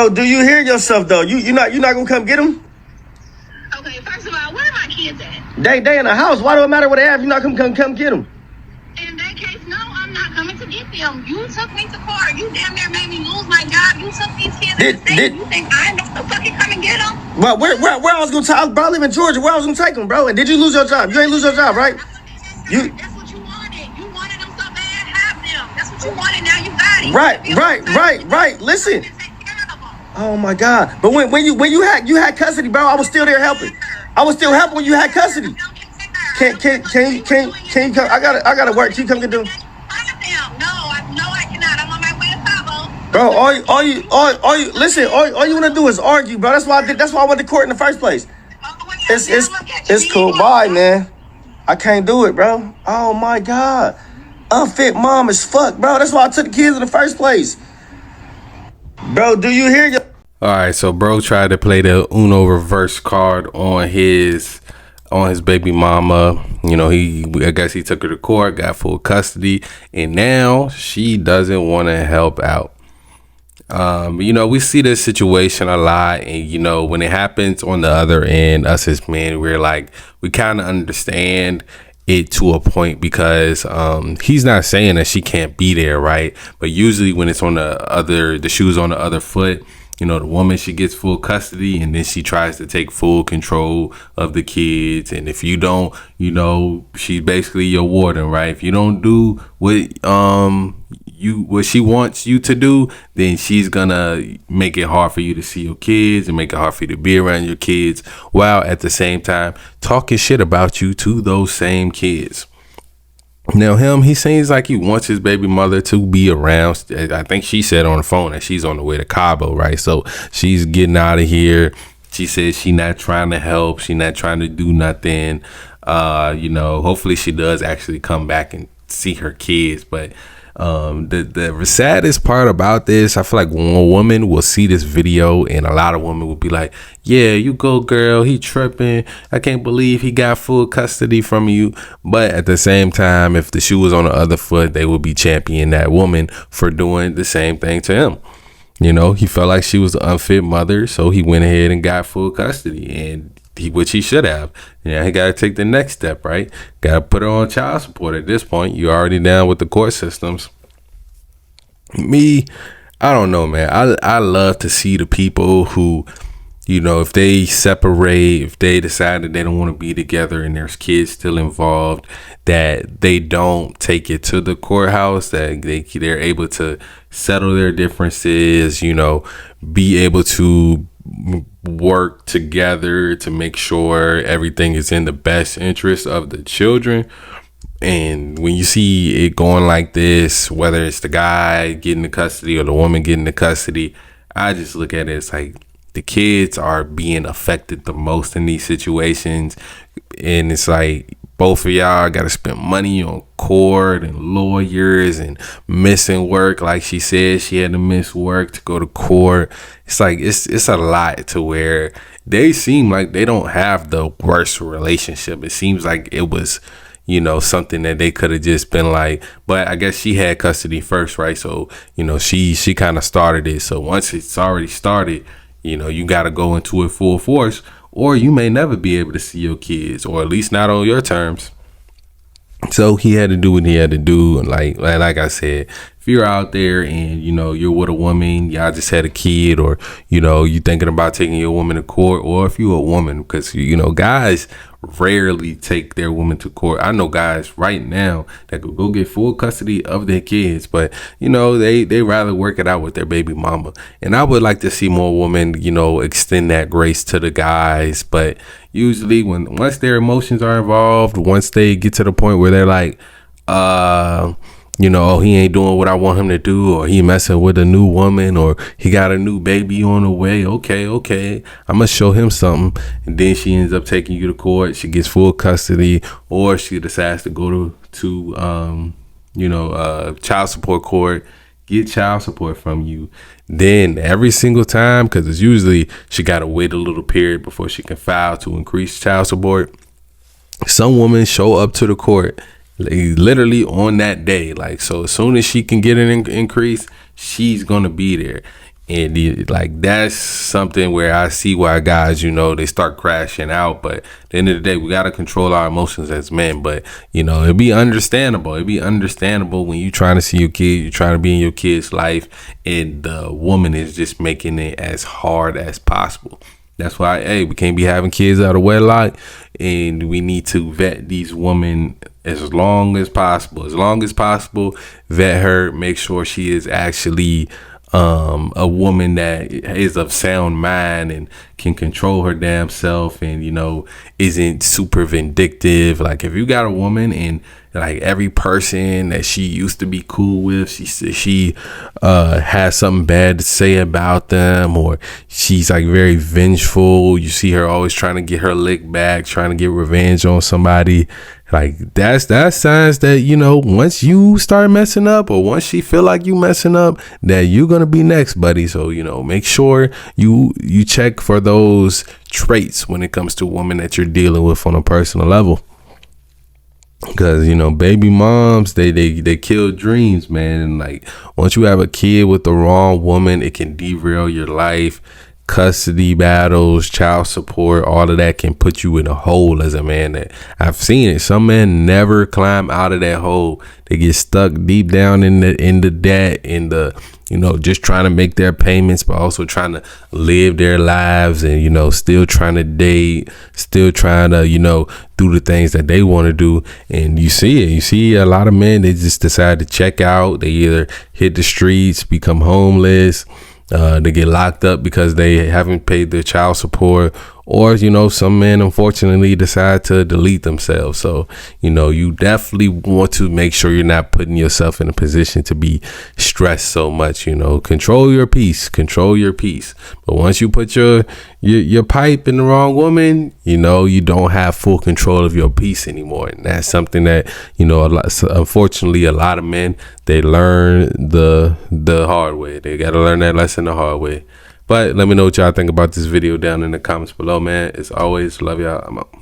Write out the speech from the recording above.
Oh, do you hear yourself though? You not gonna come get them? Okay, first of all, where are my kids at? They in the house. Why do it matter what they have? You not come get them? In that case, no, I'm not coming to get them. You took me to court. You damn near made me lose my job. You took these kids in the state. You think I'm gonna fucking come and get them? Well, where I was gonna take? Bro, I live in Georgia. Where I was gonna take them, bro? And did you lose your job? You ain't lose your job, right? That's what you wanted. You wanted them so bad. Have them. That's what you wanted. Now you got it. Right. Listen. Oh my God! But when you had custody, bro, I was still there helping. I was still helping when you had custody. Can you come? I gotta work. Can you come get them? No, I cannot. I'm on my way to Cabo. Bro, all you listen. All you wanna do is argue, bro. That's why I went to court in the first place. It's cool. Bye, man. I can't do it, bro. Oh my God, unfit mom as fuck, bro. That's why I took the kids in the first place. Bro, do you hear your... All right, so bro tried to play the Uno reverse card on his baby mama. You know, I guess he took her to court, got full custody, and now she doesn't want to help out. You know, we see this situation a lot, and you know, when it happens on the other end, us as men, we kind of understand it to a point, because he's not saying that she can't be there, right? But usually when it's on the shoe's on the other foot, you know, the woman, she gets full custody, and then she tries to take full control of the kids. And if you don't, you know, she's basically your warden, right? If you don't do what she wants you to do, then she's gonna make it hard for you to see your kids and make it hard for you to be around your kids, while at the same time talking shit about you to those same kids. Now he seems like he wants his baby mother to be around. I think she said on the phone that she's on the way to Cabo, right? So she's getting out of here. She says she's not trying to help. She's not trying to do nothing. You know, hopefully she does actually come back and see her kids. But the saddest part about this, I feel like when a woman will see this video, and a lot of women will be like, yeah, you go girl, he tripping, I can't believe he got full custody from you. But at the same time, if the shoe was on the other foot, they would be championing that woman for doing the same thing to him. You know, he felt like she was an unfit mother, so he went ahead and got full custody, and which he should have. Yeah, he got to take the next step, right? Got to put her on child support at this point. You're already down with the court systems. Me, I don't know, man. I love to see the people who, you know, if they separate, if they decide that they don't want to be together and there's kids still involved, that they don't take it to the courthouse, that they're able to settle their differences, you know, be able to work together to make sure everything is in the best interest of the children. And when you see it going like this, whether it's the guy getting the custody or the woman getting the custody, I just look at it as like the kids are being affected the most in these situations. And it's like both of y'all got to spend money on court and lawyers and missing work. Like she said, she had to miss work to go to court. It's like it's a lot, to where they seem like they don't have the worst relationship. It seems like it was, you know, something that they could have just been like, but I guess she had custody first, right? So, you know, she kind of started it. So once it's already started, you know, you got to go into it full force, or you may never be able to see your kids, or at least not on your terms. So he had to do what he had to do. And like I said, if you're out there and, you know, you're with a woman, y'all just had a kid, or, you know, you thinking about taking your woman to court, or if you're a woman, because, you know, guys rarely take their woman to court. I know guys right now that could go get full custody of their kids, but, you know, they rather work it out with their baby mama. And I would like to see more women, you know, extend that grace to the guys. But usually once their emotions are involved, once they get to the point where they're like, you know, he ain't doing what I want him to do, or he messing with a new woman, or he got a new baby on the way. Okay, I'm gonna show him something. And then she ends up taking you to court. She gets full custody, or she decides to go to child support court, get child support from you. Then every single time, because it's usually she got to wait a little period before she can file to increase child support. Some women show up to the court literally on that day. Like, so as soon as she can get an increase, she's going to be there. And like, that's something where I see why guys, you know, they start crashing out. But at the end of the day, we got to control our emotions as men. But, you know, it'd be understandable. It'd be understandable when you trying to see your kid, you're trying to be in your kid's life, and the woman is just making it as hard as possible. That's why, hey, we can't be having kids out of wedlock, and we need to vet these women as long as possible. As long as possible, vet her, make sure she is actually a woman that is of sound mind and can control her damn self, and, you know, isn't super vindictive. Like, if you got a woman and like every person that she used to be cool with, she has something bad to say about them, or she's like very vengeful, you see her always trying to get her lick back, trying to get revenge on somebody, like that's signs that, you know, once you start messing up, or once she feel like you messing up, that you're gonna be next, buddy. So, you know, make sure you check for those traits when it comes to a woman that you're dealing with on a personal level. Because, you know, baby moms, they kill dreams, man. And like, once you have a kid with the wrong woman, it can derail your life. Custody battles, child support, all of that can put you in a hole as a man. That I've seen it. Some men never climb out of that hole. They get stuck deep down in the debt, in the, you know, just trying to make their payments, but also trying to live their lives, and, you know, still trying to date, still trying to, you know, do the things that they want to do. And you see it. You see a lot of men, they just decide to check out. They either hit the streets, become homeless, they get locked up because they haven't paid their child support, or, you know, some men unfortunately decide to delete themselves. So, you know, you definitely want to make sure you're not putting yourself in a position to be stressed so much. You know, control your peace. But once you put your pipe in the wrong woman, you know, you don't have full control of your peace anymore. And that's something that, you know, unfortunately, a lot of men, they learn the hard way. They got to learn that lesson the hard way. But let me know what y'all think about this video down in the comments below, man. As always, love y'all. I'm out.